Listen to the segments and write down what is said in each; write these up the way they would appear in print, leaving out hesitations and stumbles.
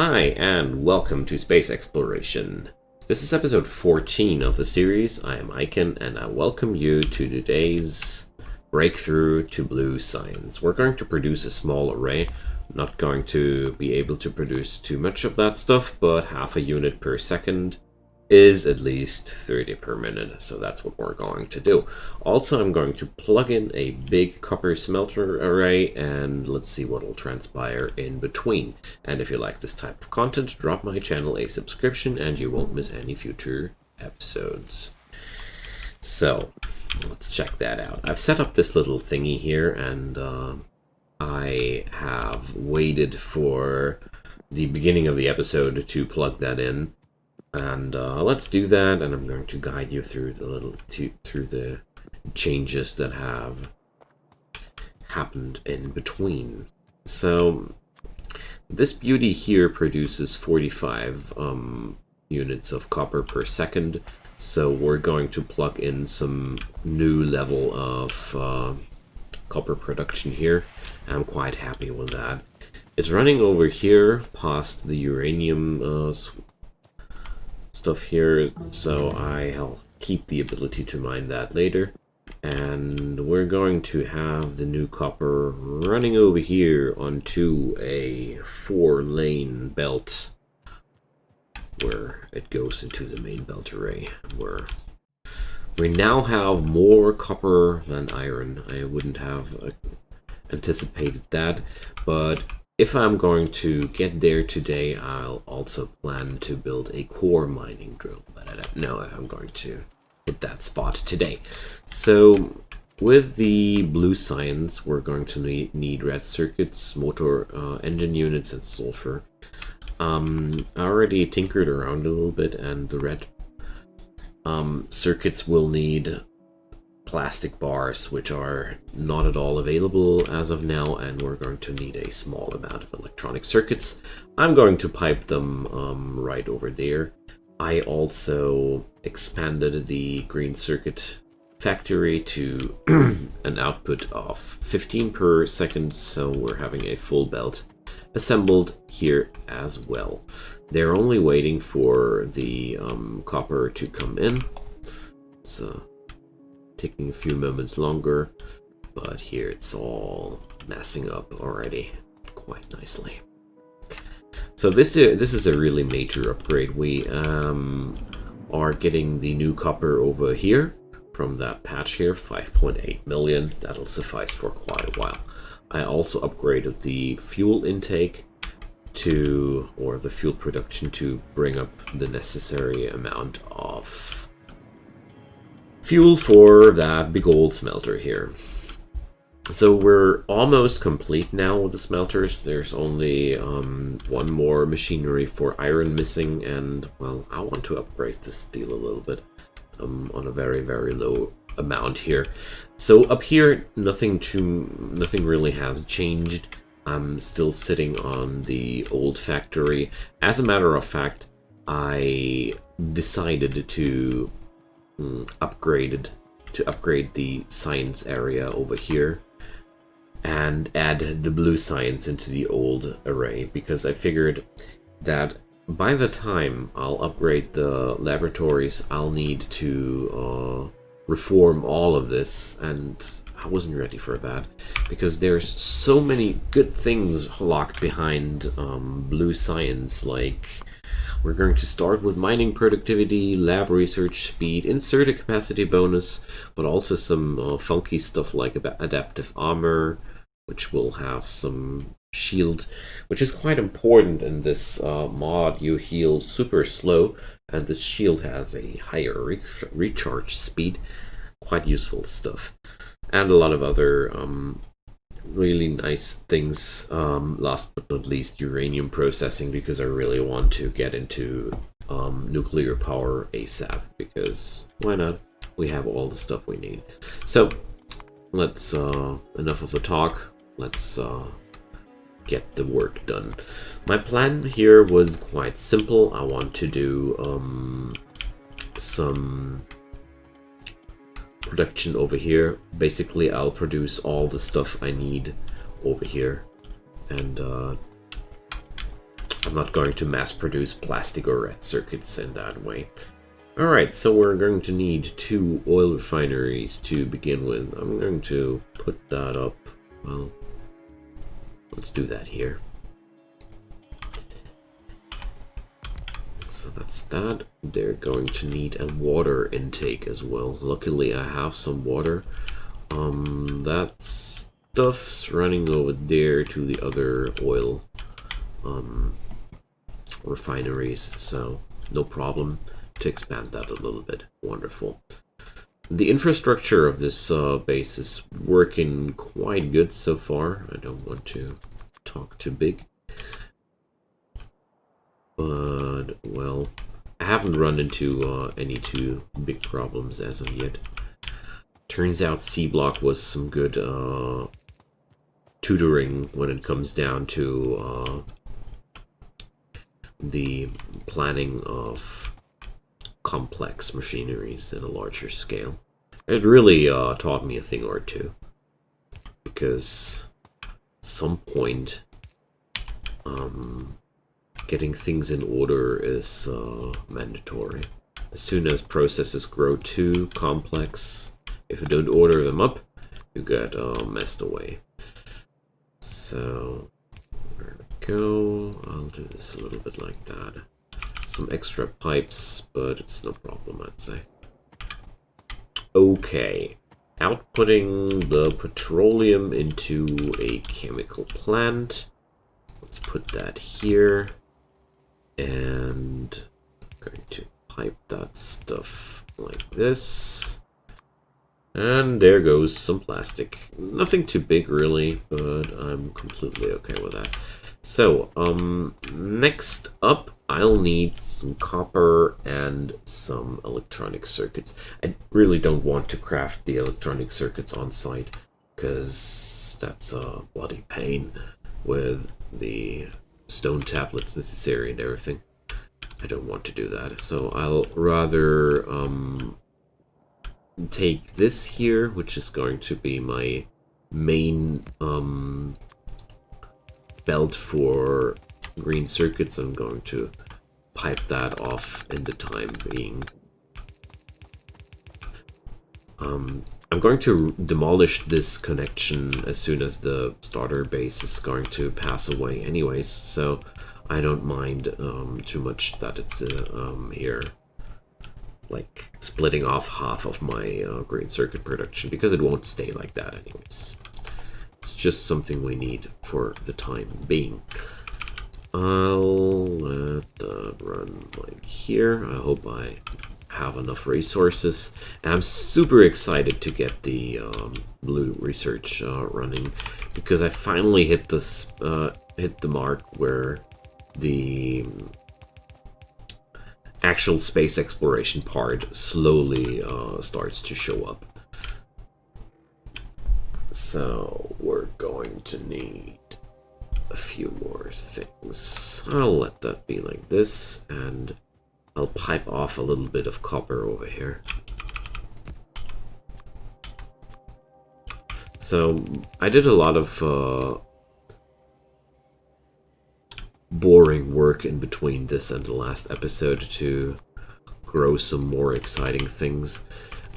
Hi, and welcome to Space Exploration. This is episode 14 of the series. I am Icon, and I welcome you to today's breakthrough to blue science. We're going to produce a small array. I'm not going to be able to produce too much of that stuff, but half a unit per second is at least 30 per minute, so that's what we're going to do. Also, I'm going to plug in a big copper smelter array, and let's see what will transpire in between. And if you like this type of content, drop my channel a subscription and you won't miss any future episodes. So, let's check that out. I've set up this little thingy here, and I have waited for the beginning of the episode to plug that in. And let's do that, and I'm going to guide you through the changes that have happened in between. So this beauty here produces 45 units of copper per second. So we're going to plug in some new level of copper production here. I'm quite happy with that. It's running over here past the uranium stuff here, so I'll keep the ability to mine that later. And we're going to have the new copper running over here onto a 4-lane belt where it goes into the main belt array, where we now have more copper than iron. I wouldn't have anticipated that, but if I'm going to get there today, I'll also plan to build a core mining drill, but I don't know if I'm going to hit that spot today. So with the blue science, we're going to need red circuits, motor engine units, and sulfur. I already tinkered around a little bit, and the red circuits will need plastic bars, which are not at all available as of now, and we're going to need a small amount of electronic circuits. I'm going to pipe them right over there. I also expanded the green circuit factory to an output of 15 per second, so we're having a full belt assembled here as well. They're only waiting for the copper to come in, so taking a few moments longer, but here it's all messing up already quite nicely. So this is a really major upgrade. We are getting the new copper over here from that patch here, 5.8 million. That'll suffice for quite a while. I also upgraded the fuel intake or the fuel production to bring up the necessary amount of fuel for that big old smelter here. So we're almost complete now with the smelters. There's only one more machinery for iron missing, and well, I want to upgrade the steel a little bit on a very, very low amount here. So up here, nothing really has changed. I'm still sitting on the old factory. As a matter of fact, I decided to upgrade the science area over here and add the blue science into the old array, because I figured that by the time I'll upgrade the laboratories, I'll need to reform all of this, and I wasn't ready for that because there's so many good things locked behind blue science. Like, we're going to start with mining productivity, lab research speed, insert a capacity bonus, but also some funky stuff like adaptive armor, which will have some shield, which is quite important in this mod. You heal super slow, and this shield has a higher recharge speed. Quite useful stuff. And a lot of other really nice things. Last but not least, uranium processing, because I really want to get into nuclear power ASAP, because why not? We have all the stuff we need. So let's enough of the talk. Let's get the work done. My plan here was quite simple. I want to do some production over here. Basically, I'll produce all the stuff I need over here, and I'm not going to mass produce plastic or red circuits in that way. Alright, so we're going to need 2 oil refineries to begin with. I'm going to put that up. Well, let's do that here. So that's that. They're going to need a water intake as well. Luckily, I have some water. That stuff's running over there to the other oil refineries, so no problem to expand that a little bit. Wonderful. The infrastructure of this base is working quite good so far. I don't want to talk too big, but well, I haven't run into any too big problems as of yet. Turns out C-Block was some good tutoring when it comes down to the planning of complex machineries in a larger scale. It really taught me a thing or two, because at some point getting things in order is mandatory. As soon as processes grow too complex, if you don't order them up, you get messed away. So there we go. I'll do this a little bit like that. Some extra pipes, but it's no problem, I'd say. Okay, outputting the petroleum into a chemical plant. Let's put that here, and I'm going to pipe that stuff like this. And there goes some plastic. Nothing too big really, but I'm completely okay with that. So, next up, I'll need some copper and some electronic circuits. I really don't want to craft the electronic circuits on site, because that's a bloody pain with the stone tablets necessary and everything. I don't want to do that, so I'll rather take this here, which is going to be my main belt for green circuits. I'm going to pipe that off in the time being. I'm going to demolish this connection as soon as the starter base is going to pass away anyways, so I don't mind too much that it's here, like splitting off half of my green circuit production, because it won't stay like that anyways. It's just something we need for the time being. I'll let that run like here. I hope I have enough resources. And I'm super excited to get the blue research running, because I finally hit this hit the mark where the actual space exploration part slowly starts to show up. So we're going to need a few more things. I'll let that be like this, and I'll pipe off a little bit of copper over here. So I did a lot of boring work in between this and the last episode to grow some more exciting things.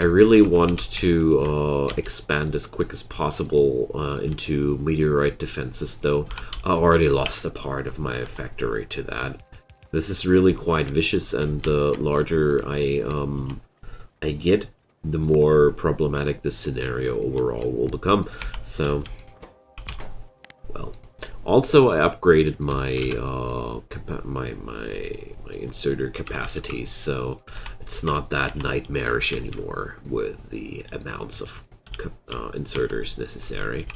I really want to expand as quick as possible into meteorite defenses, though I already lost a part of my factory to that. This is really quite vicious, and the larger I get, the more problematic this scenario overall will become. So, well, also I upgraded my my inserter capacities, so it's not that nightmarish anymore with the amounts of inserters necessary.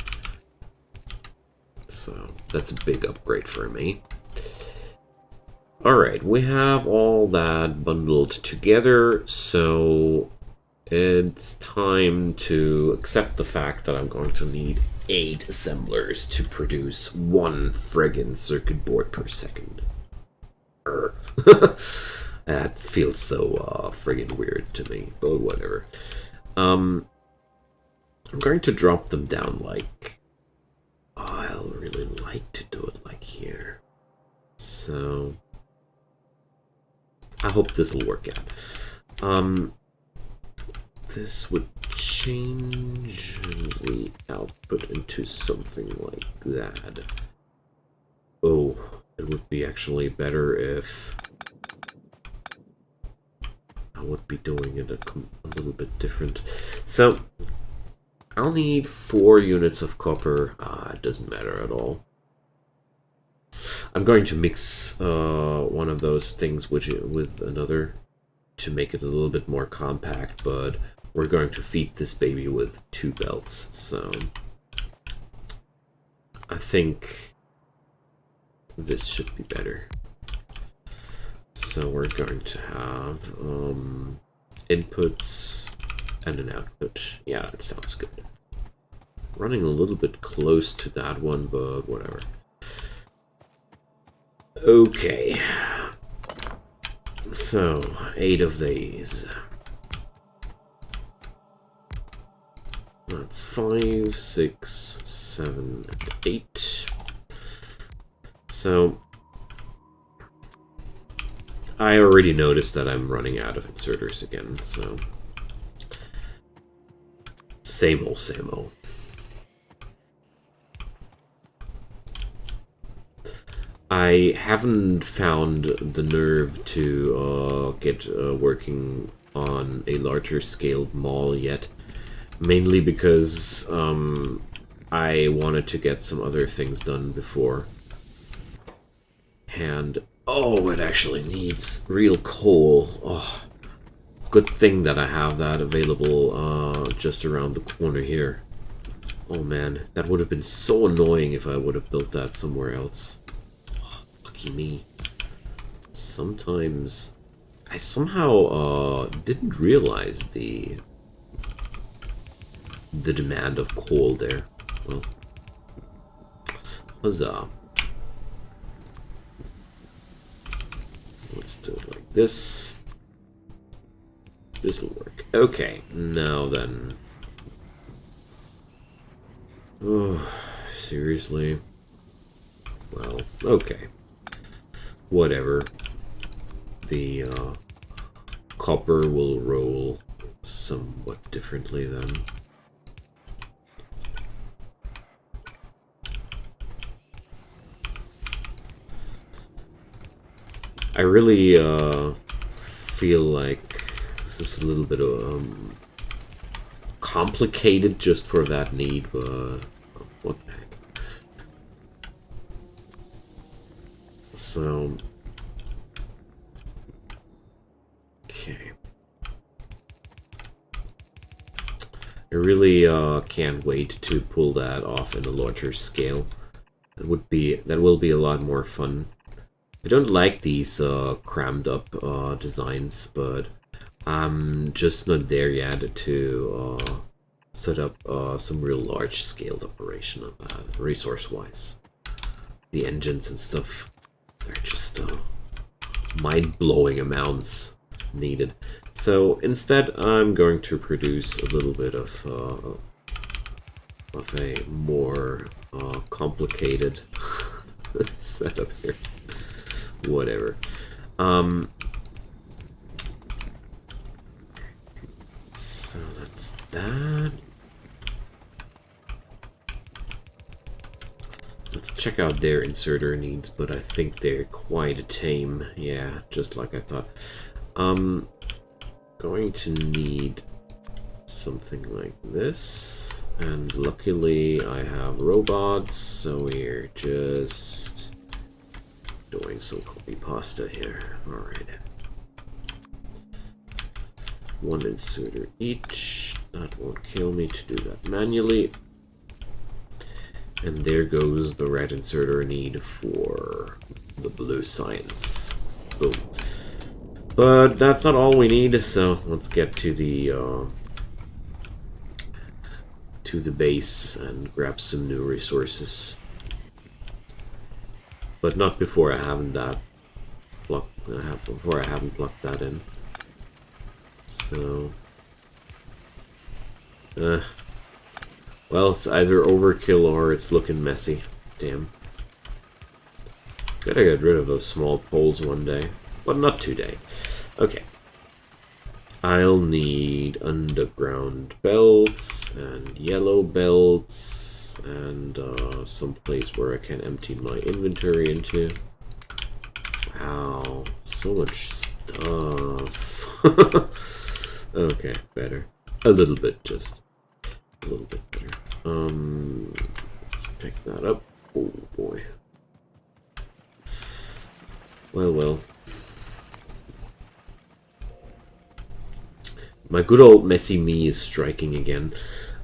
So that's a big upgrade for me. Alright, we have all that bundled together, so it's time to accept the fact that I'm going to need 8 assemblers to produce 1 friggin' circuit board per second. That feels so friggin' weird to me, but whatever. I'm going to drop them down like... I'll really like to do it like here. So I hope this will work out. This would change the output into something like that. Oh, it would be actually better if I would be doing it a little bit different. So I'll need 4 units of copper. It doesn't matter at all. I'm going to mix one of those things with another to make it a little bit more compact, but we're going to feed this baby with 2 belts, so I think this should be better. So we're going to have inputs and an output. Yeah, it sounds good. Running a little bit close to that one, but whatever. Okay. So, 8 of these. That's 5, 6, 7, and 8. So I already noticed that I'm running out of inserters again, so same old. I haven't found the nerve to get working on a larger scaled mall yet. Mainly because I wanted to get some other things done before. And, oh, it actually needs real coal. Oh, good thing that I have that available just around the corner here. Oh man, that would have been so annoying if I would have built that somewhere else. Oh, lucky me. Sometimes I somehow didn't realize the demand of coal there. Well, huzzah. Let's do it like this. This'll work. Okay, now then. Oh, seriously? Well, okay. Whatever. The copper will roll somewhat differently then. I really feel like this is a little bit complicated just for that need, but what the heck. So, okay. I really can't wait to pull that off in a larger scale. That will be a lot more fun. I don't like these crammed up designs, but I'm just not there yet to set up some real large scaled operation of that, resource-wise. The engines and stuff, they're just mind-blowing amounts needed. So instead, I'm going to produce a little bit of a more complicated setup here. Whatever. So that's that. Let's check out their inserter needs, but I think they're quite tame. Yeah, just like I thought. Going to need something like this, and luckily I have robots, so we're just doing some copy pasta here. Alright. 1 inserter each. That won't kill me to do that manually. And there goes the red inserter need for the blue science. Boom. But that's not all we need, so let's get to the base and grab some new resources. But not before I haven't plugged that in. So, well, it's either overkill or it's looking messy. Damn. Gotta get rid of those small poles one day, but not today. Okay. I'll need underground belts and yellow belts and some place where I can empty my inventory into. Wow, so much stuff. Okay, better. A little bit, just a little bit better. Let's pick that up. Oh boy. Well. My good old messy me is striking again.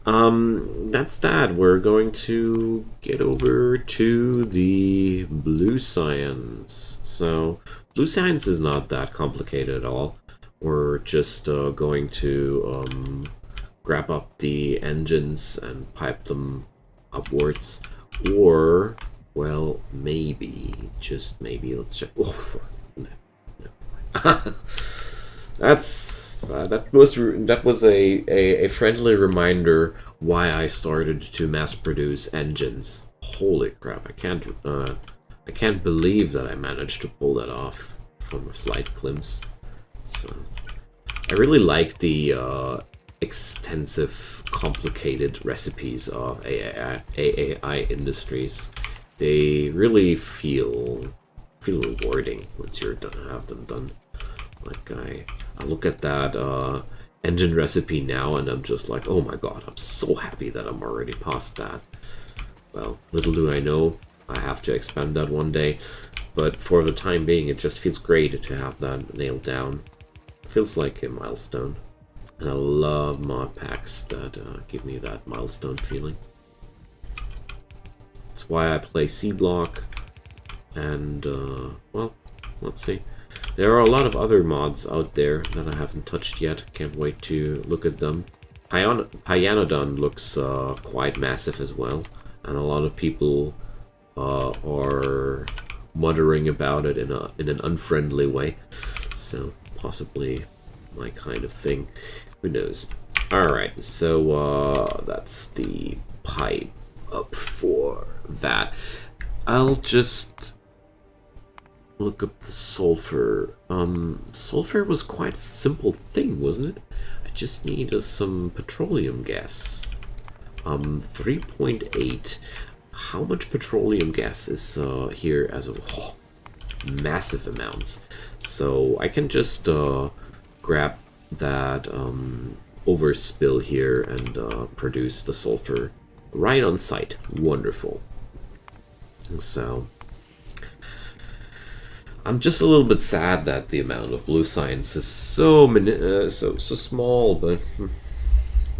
That's that. We're going to get over to the blue science. So, blue science is not that complicated at all. We're just going to grab up the engines and pipe them upwards. Or, well, maybe, just maybe, let's check. Oh, no. That was a friendly reminder why I started to mass produce engines. Holy crap! I can't believe that I managed to pull that off from a slight glimpse. So I really like the extensive, complicated recipes of AAI Industries. They really feel rewarding once you're done, have them done. Like I look at that engine recipe now and I'm just like, oh my god, I'm so happy that I'm already past that. Well, little do I know, I have to expand that one day, but for the time being it just feels great to have that nailed down. It feels like a milestone. And I love mod packs that give me that milestone feeling. That's why I play C-Block and, well, let's see. There are a lot of other mods out there that I haven't touched yet. Can't wait to look at them. Pyanodon looks quite massive as well, and a lot of people are muttering about it in an unfriendly way. So possibly my kind of thing. Who knows? All right, so that's the pipe up for that. I'll just look up the sulfur. Sulfur was quite a simple thing, wasn't it? I just need some petroleum gas. 3.8. How much petroleum gas is here as a whole? Massive amounts. So I can just grab that overspill here and produce the sulfur right on site. Wonderful. So I'm just a little bit sad that the amount of blue science is so small, but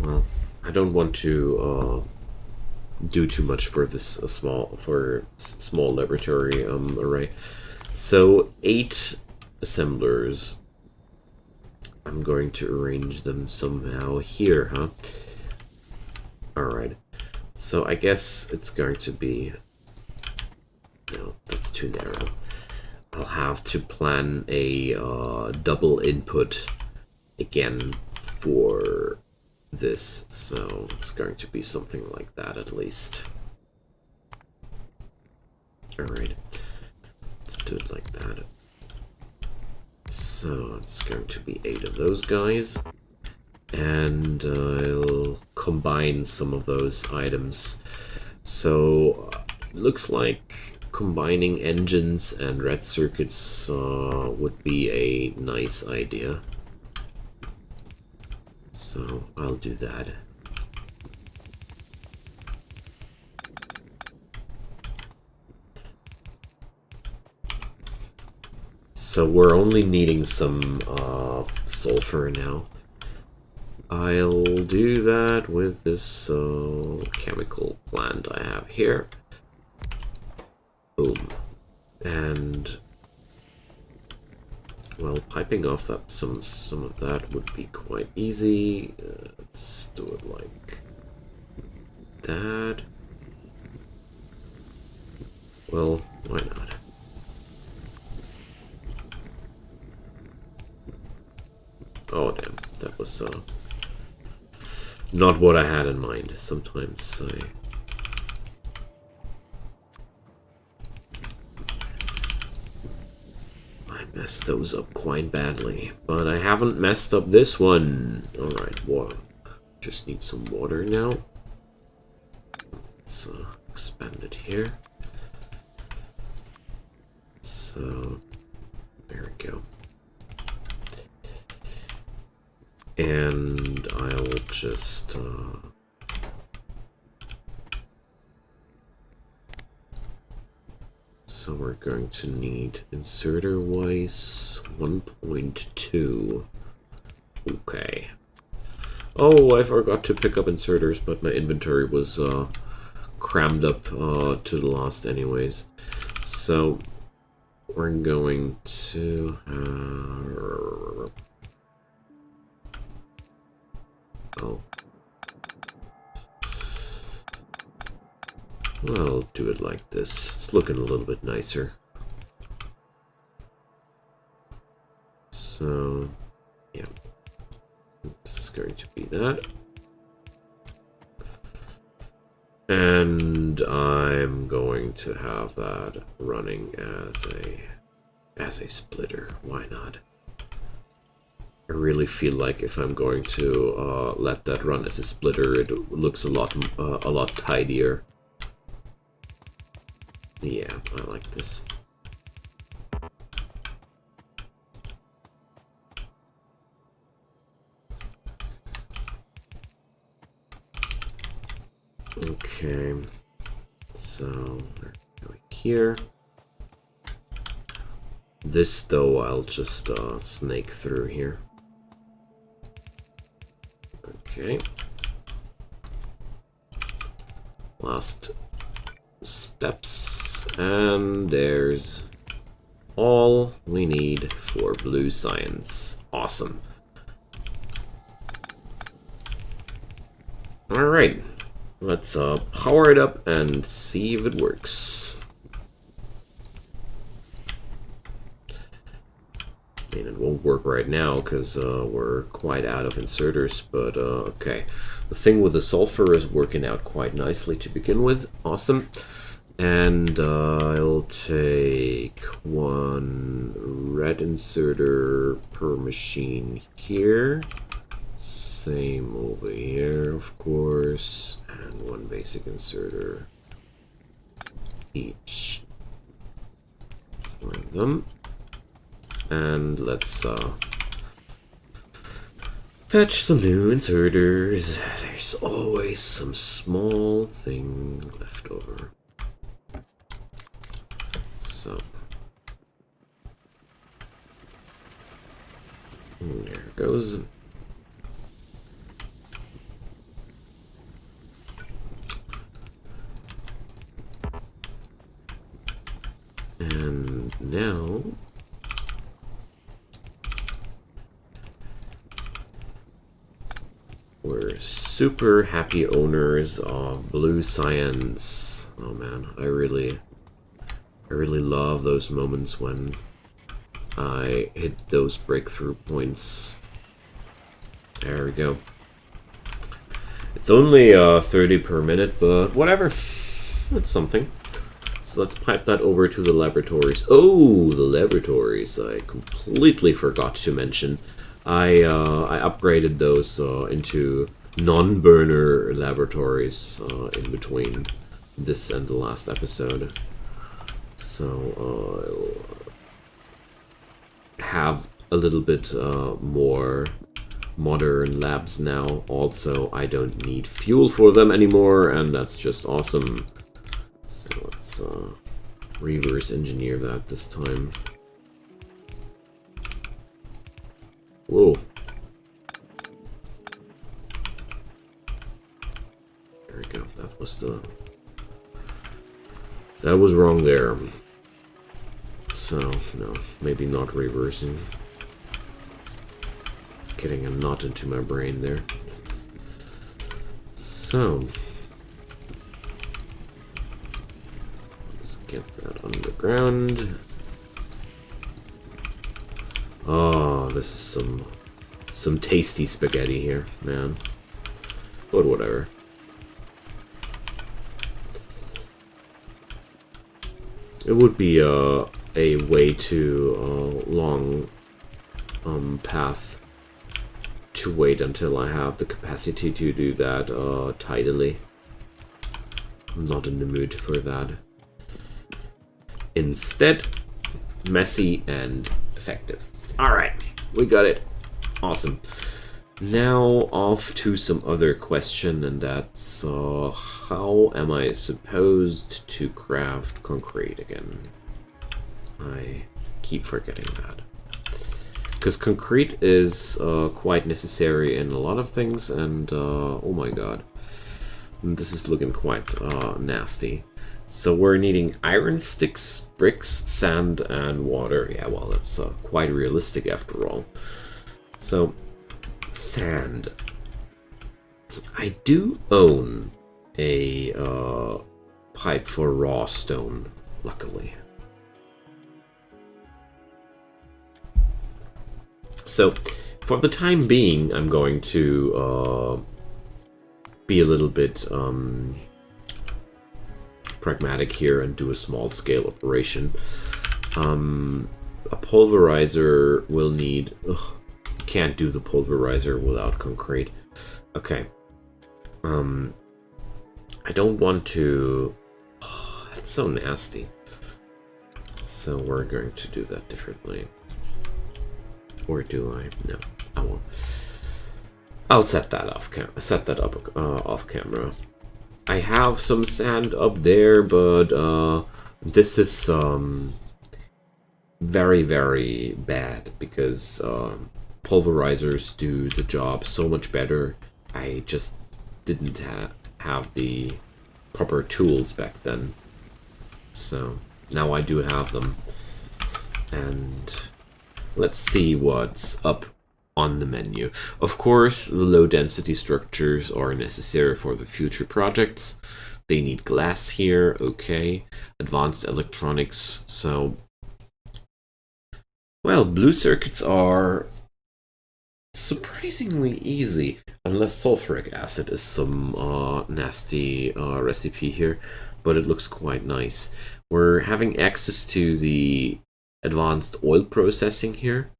well, I don't want to do too much for this small laboratory array. So 8 assemblers. I'm going to arrange them somehow here, huh? Alright. So I guess it's going to be... No, that's too narrow. I'll have to plan a double input again for this. So it's going to be something like that at least. Alright. Let's do it like that. So it's going to be 8 of those guys, and I'll combine some of those items. So looks like combining engines and red circuits would be a nice idea. So I'll do that. So we're only needing some sulfur now. I'll do that with this chemical plant I have here. Boom. And well, piping off that some of that would be quite easy. Let's do it like that. Well, why not? Oh damn, that was not what I had in mind. Sometimes messed those up quite badly, but I haven't messed up this one. Alright, water. Just need some water now. Let's expand it here. So, there we go. And I'll just... so we're going to need inserter-wise 1.2. Okay. Oh, I forgot to pick up inserters, but my inventory was crammed up to the last anyways. So we're going to... oh. Well, I'll do it like this. It's looking a little bit nicer. So, yeah. This is going to be that. And I'm going to have that running as a splitter. Why not? I really feel like if I'm going to let that run as a splitter, it looks a lot tidier. Yeah, I like this. Okay, so we're going here. This though, I'll just snake through here. Okay. Last steps, and there's all we need for blue science. Awesome. All right. Let's power it up and see if it works. I mean, it won't work right now because we're quite out of inserters, but okay. The thing with the sulfur is working out quite nicely to begin with. Awesome. And I'll take one red inserter per machine here. Same over here, of course, and one basic inserter each for them. And let's fetch some new inserters. There's always some small thing left over. So there it goes. And now we're super happy owners of blue science. Oh man, I really love those moments when I hit those breakthrough points. There we go. It's only 30 per minute, but whatever. That's something. So let's pipe that over to the laboratories. Oh, the laboratories. I completely forgot to mention. I upgraded those into non-burner laboratories in between this and the last episode. So I'll have a little bit more modern labs now. Also, I don't need fuel for them anymore, and that's just awesome. So let's reverse engineer that this time. Whoa. There we go. That was wrong there. So, no, maybe not reversing. Getting a knot into my brain there. So, let's get that on the ground. Oh, this is some tasty spaghetti here, man. But whatever. It would be a way to long path to wait until I have the capacity to do that tidily. I'm not in the mood for that. Instead, messy and effective. Alright, we got it. Awesome. Now off to some other question, and that's how am I supposed to craft concrete again? I keep forgetting that. Because concrete is quite necessary in a lot of things, and oh my god. This is looking quite nasty. So we're needing iron sticks, bricks, sand, and water. Yeah, well, that's quite realistic after all. So, sand. I do own a pipe for raw stone, luckily. So, for the time being, I'm going to be a little bit pragmatic here and do a small-scale operation. A pulverizer will need... can't do the pulverizer without concrete. Okay. I don't want to... Oh, that's so nasty. So we're going to do that differently. Or do I? No, I won't. I'll set that off off camera. I have some sand up there, but this is very, very bad because pulverizers do the job so much better. I just didn't have the proper tools back then. So now I do have them. And let's see what's up on the menu. Of course, the low density structures are necessary for the future projects. They need glass here, okay. Advanced electronics, so... Well, blue circuits are surprisingly easy, unless sulfuric acid is some nasty recipe here, but it looks quite nice. We're having access to the advanced oil processing here,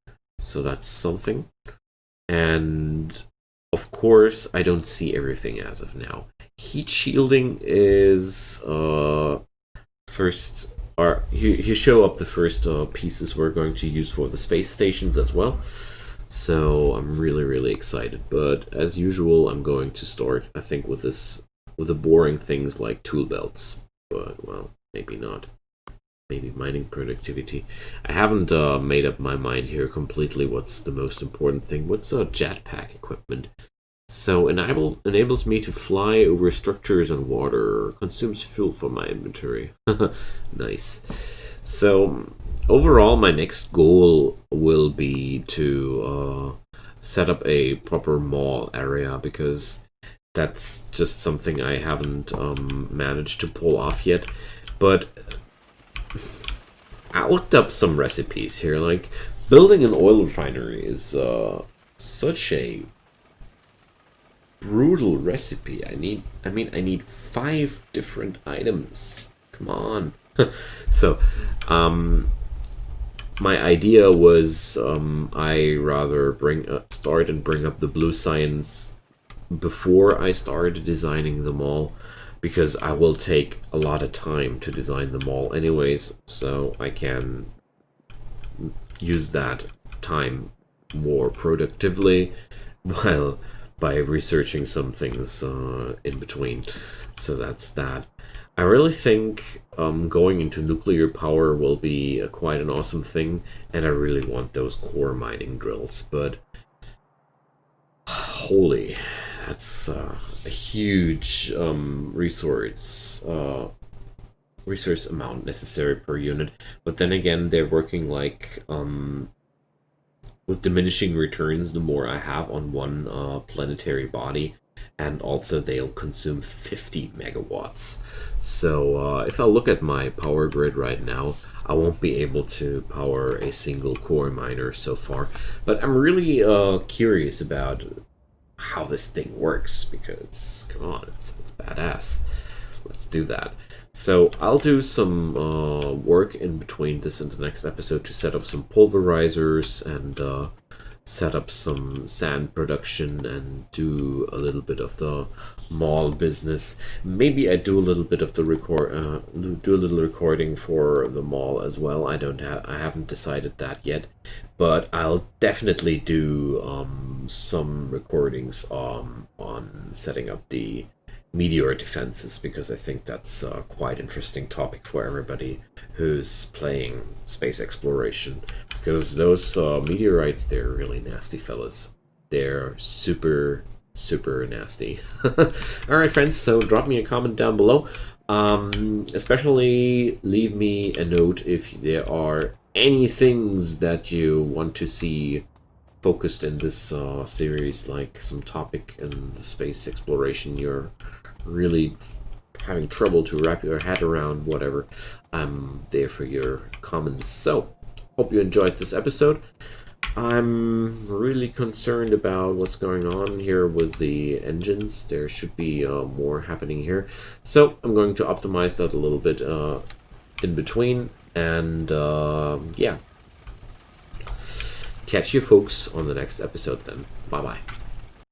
so that's something. And of course, I don't see everything as of now. Heat shielding is first. Here show up the first pieces we're going to use for the space stations as well. So I'm really, really excited. But as usual, I'm going to start, I think, with the boring things like tool belts. But well, maybe not. Maybe mining productivity. I haven't made up my mind here completely what's the most important thing. What's jetpack equipment? So enables me to fly over structures and water. Consumes fuel for my inventory. Nice. So overall, my next goal will be to set up a proper mall area, because that's just something I haven't managed to pull off yet. But I looked up some recipes here. Like, building an oil refinery is such a brutal recipe. I need 5 different items. Come on. So, my idea was I rather start and bring up the blue science before I started designing the mall, because I will take a lot of time to design the mall anyways, so I can use that time more productively while by researching some things in between. So that's that. I really think going into nuclear power will be quite an awesome thing, and I really want those core mining drills, but holy, that's a huge resource amount necessary per unit. But then again, they're working like with diminishing returns the more I have on one planetary body, and also they'll consume 50 megawatts. So if I look at my power grid right now, I won't be able to power a single core miner so far. But I'm really curious about how this thing works, because come on, it's badass. Let's do that. So I'll do some work in between this and the next episode to set up some pulverizers and set up some sand production and do a little bit of the mall business. Maybe I do a little bit of the do a little recording for the mall as well. I haven't decided that yet, but I'll definitely do some recordings on setting up the meteor defenses, because I think that's a quite interesting topic for everybody who's playing space exploration, because those meteorites, they're really nasty fellas. They're super nasty. Alright friends, so drop me a comment down below, especially leave me a note if there are any things that you want to see focused in this series, like some topic in the space exploration you're really having trouble to wrap your head around, whatever. I'm there for your comments. So, hope you enjoyed this episode. I'm really concerned about what's going on here with the engines. There should be more happening here. So, I'm going to optimize that a little bit in between. And, yeah. Catch you folks on the next episode then. Bye-bye.